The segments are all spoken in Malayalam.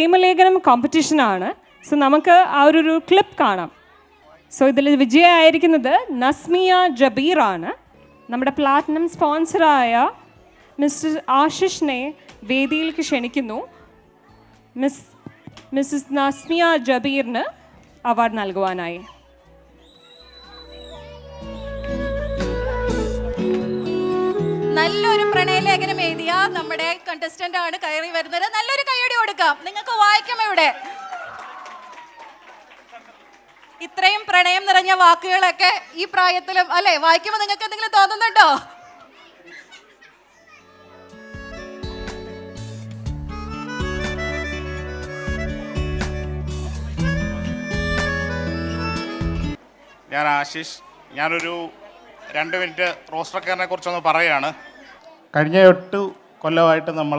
പ്രേമലേഖനം കോമ്പറ്റീഷനാണ്. സോ നമുക്ക് ആ ഒരു ക്ലിപ്പ് കാണാം. സോ ഇതിൽ വിജയമായിരിക്കുന്നത് നസ്മിയ ജബീറാണ്. നമ്മുടെ പ്ലാറ്റിനം സ്പോൺസറായ മിസ്റ്റർ ആശിഷിനെ വേദിയിലേക്ക് ക്ഷണിക്കുന്നു. മിസ്സസ് നസ്മിയ ജബീറിന് അവാർഡ് നൽകുവാനായി. നല്ലൊരു പ്രണയലേഖനം എഴുതിയ നമ്മുടെ കണ്ടസ്റ്റന്റ് ആണ് കയറി വരുന്നത്. നല്ലൊരു കൈയടി കൊടുക്കാം. നിങ്ങൾക്ക് വായിക്കാം. ഇവിടെ ഇത്രയും പ്രണയം നിറഞ്ഞ വാക്കുകളൊക്കെ ഈ പ്രായത്തിലും അല്ലെ വായിക്കുമ്പോൾ നിങ്ങൾക്ക് എന്തെങ്കിലും തോന്നുന്നുണ്ടോ? ഞാൻ ആശിഷ്. ഞാനൊരു 2 മിനിറ്റ് റോസ്റ്റർ കെയറിനെ കുറിച്ചൊന്ന് പറയുകയാണ്. കഴിഞ്ഞ 8 കൊല്ലമായിട്ട് നമ്മൾ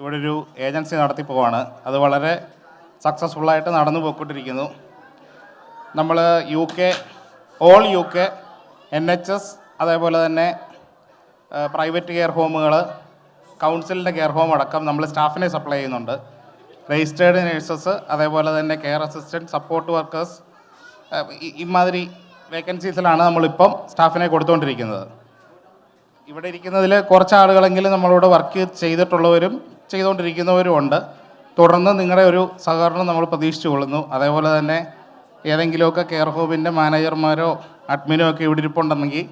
ഇവിടെ ഒരു ഏജൻസി നടത്തി പോവാണ്. അത് വളരെ സക്സസ്ഫുള്ളായിട്ട് നടന്നു പോയിക്കൊണ്ടിരിക്കുന്നു. നമ്മൾ ഓൾ യു കെ NHS അതേപോലെ തന്നെ പ്രൈവറ്റ് കെയർ ഹോമുകൾ, കൗൺസിലിൻ്റെ കെയർ ഹോം അടക്കം നമ്മൾ സ്റ്റാഫിനെ സപ്ലൈ ചെയ്യുന്നുണ്ട്. രജിസ്റ്റേർഡ് നേഴ്സസ് അതേപോലെ തന്നെ കെയർ അസിസ്റ്റൻറ്റ്, സപ്പോർട്ട് വർക്കേഴ്സ്, ഇമാതിരി വേക്കൻസീസിലാണ് നമ്മളിപ്പം സ്റ്റാഫിനെ കൊടുത്തുകൊണ്ടിരിക്കുന്നത്. ഇവിടെ ഇരിക്കുന്നതിൽ കുറച്ച് ആളുകളെങ്കിലും നമ്മളോട് വർക്ക് ചെയ്തിട്ടുള്ളവരും ചെയ്തുകൊണ്ടിരിക്കുന്നവരും ഉണ്ട്. തുടർന്ന് നിങ്ങളുടെ ഒരു സഹകരണം നമ്മൾ പ്രതീക്ഷിച്ചു കൊള്ളുന്നു. അതേപോലെ തന്നെ ഏതെങ്കിലുമൊക്കെ കെയർ ഹോമിൻ്റെ മാനേജർമാരോ അഡ്മിനോ ഒക്കെ ഇവിടെ ഇരിപ്പുണ്ടെങ്കിൽ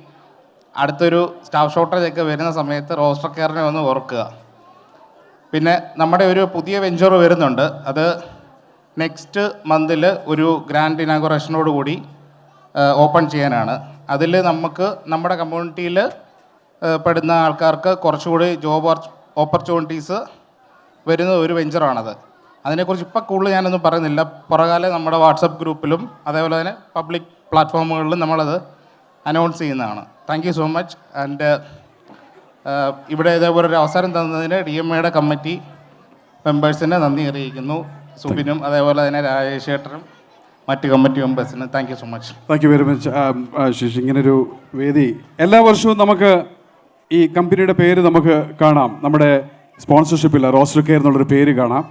അടുത്തൊരു സ്റ്റാഫ് ഷോർട്ടേജ് ഒക്കെ വരുന്ന സമയത്ത് റോസ്റ്റർ കെയറിനെ ഒന്ന് ഓർക്കുക. പിന്നെ നമ്മുടെ ഒരു പുതിയ വെഞ്ചർ വരുന്നുണ്ട്. അത് നെക്സ്റ്റ് മന്തിൽ ഒരു ഗ്രാൻഡ് ഇനാഗുറേഷനോട് കൂടി ഓപ്പൺ ചെയ്യാനാണ്. അതിൽ നമുക്ക് നമ്മുടെ കമ്മ്യൂണിറ്റിയിൽ പെടുന്ന ആൾക്കാർക്ക് കുറച്ചുകൂടി ജോബ് ഓപ്പർച്യൂണിറ്റീസ് വരുന്ന ഒരു വെഞ്ചറാണത്. അതിനെക്കുറിച്ച് ഇപ്പം കൂടുതൽ ഞാനൊന്നും പറയുന്നില്ല. പുറകാലെ നമ്മുടെ വാട്സപ്പ് ഗ്രൂപ്പിലും അതേപോലെ തന്നെ പബ്ലിക് പ്ലാറ്റ്ഫോമുകളിലും നമ്മളത് അനൗൺസ് ചെയ്യുന്നതാണ്. Thank you so much. And ഇവിടെ ഇതേപോലെ ഒരു അവസരം തന്നതിന് DMAയുടെ കമ്മിറ്റി മെമ്പേഴ്സിനെ നന്ദി അറിയിക്കുന്നു. സുബിനും അതേപോലെ തന്നെ രാജേഷേട്ടനും മറ്റ് കമ്മിറ്റി മെമ്പേഴ്സിന് thank you so much. Thank you very much Ashish. ഇങ്ങനൊരു വേദി എല്ലാ വർഷവും നമുക്ക് ഈ കമ്പനിയുടെ പേര് നമുക്ക് കാണാം. നമ്മുടെ സ്പോൺസർഷിപ്പിൽ റോസ്റ്റർ കെയർ എന്നുള്ളൊരു പേര് കാണാം.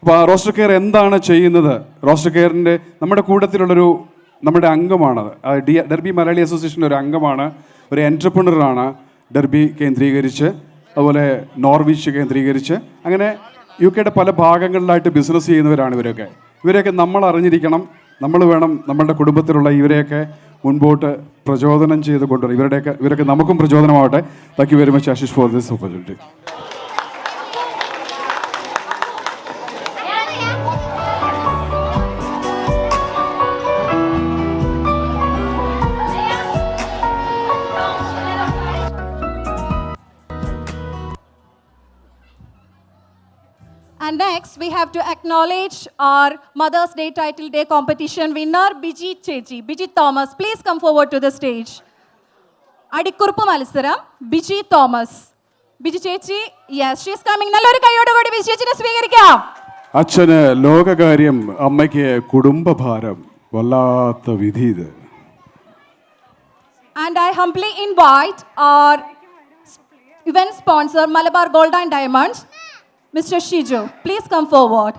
അപ്പോൾ ആ റോസ്റ്റർ കെയർ എന്താണ് ചെയ്യുന്നത്? റോസ്റ്റർ കെയറിൻ്റെ നമ്മുടെ കൂട്ടത്തിലുള്ളൊരു നമ്മുടെ അംഗമാണത്. ഡെർബി മലയാളി അസോസിയേഷൻ്റെ ഒരു അംഗമാണ്, ഒരു എൻറ്റർപ്രണറാണ്. ഡെർബി കേന്ദ്രീകരിച്ച് അതുപോലെ നോർവിച്ച് കേന്ദ്രീകരിച്ച് അങ്ങനെ UK പല ഭാഗങ്ങളിലായിട്ട് ബിസിനസ് ചെയ്യുന്നവരാണ് ഇവരെയൊക്കെ നമ്മൾ അറിഞ്ഞിരിക്കണം. നമ്മൾ വേണം നമ്മളുടെ കുടുംബത്തിലുള്ള ഇവരെയൊക്കെ മുൻപോട്ട് പ്രചോദനം ചെയ്ത് കൊണ്ടുവരും. ഇവരൊക്കെ നമുക്കും പ്രചോദനമാവട്ടെ. Thank you very much Ashish for this opportunity. And next, we have to acknowledge our Mother's Day Title Day competition winner, Biji Thomas. Please come forward to the stage. Adikurpu Malisaram, Biji Thomas. Biji Chechi, yes, she is coming. Nalloru kayodu kodi Biji Chechine സ്വീകരിക്കാം. അച്ഛന് ലോകകാര്യം, അമ്മയ്ക്ക് കുടുംബഭാരം, വല്ലാത്ത വിധി ഇത്. And I humbly invite our event sponsor, Malabar Gold and Diamonds, Mr. Shijo, please come forward.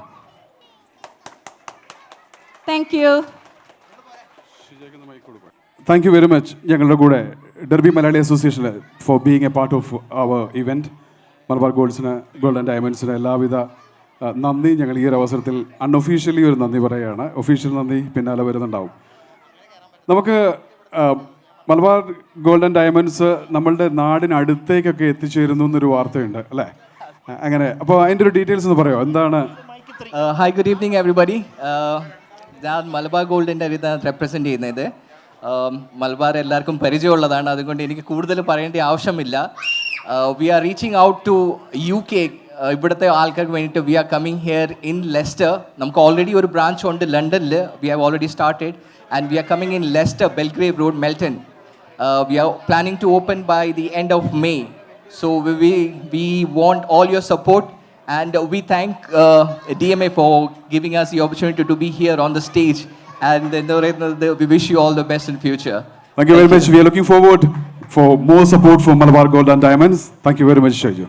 Thank you. Thank you very much. ഞങ്ങളുടെ കൂടെ Derby Malayali association for being a part of our event. Malabar gold and ഡയമണ്ട്സിന് എല്ലാവിധ നന്ദി ഞങ്ങൾ ഈ ഒരു അവസരത്തിൽ അൺഒഫീഷ്യലി ഒരു നന്ദി പറയുകയാണ്. ഒഫീഷ്യൽ നന്ദി പിന്നാലെ വരുന്നുണ്ടാവും. നമുക്ക് മലബാർ ഗോൾഡ് ആൻഡ് ഡയമണ്ട്സ് നമ്മളുടെ നാടിനടുത്തേക്കൊക്കെ എത്തിച്ചേരുന്നു എന്നൊരു വാർത്തയുണ്ട് അല്ലേ? അങ്ങനെ അപ്പോൾ അതിൻ്റെ ഒരു ഡീറ്റെയിൽസ് ഒന്ന് പറയുമോ? എന്താണ്? Hi, good evening everybody. ഞാൻ മലബാർ ഗോൾഡിൻ്റെ റെപ്രസെൻറ്റ് ചെയ്യുന്നത്. മലബാർ എല്ലാവർക്കും പരിചയമുള്ളതാണ്, അതുകൊണ്ട് എനിക്ക് കൂടുതൽ പറയേണ്ട ആവശ്യമില്ല. We are reaching out to UK. ഇവിടുത്തെ ആൾക്കാർക്ക് വേണ്ടിയിട്ട് we are coming here in Leicester. നമുക്ക് ഓൾറെഡി ഒരു ബ്രാഞ്ച് ഉണ്ട് ലണ്ടനിൽ. We have already started and we are coming in Leicester, Belgrave Road, Melton. We are planning to open by the end of May. So we want all your support, and we thank DMA for giving us the opportunity to be here on the stage, and we wish you all the best in future. Thank you very much. We are looking forward for more support from Malabar Gold and Diamonds. Thank you very much, Shaju.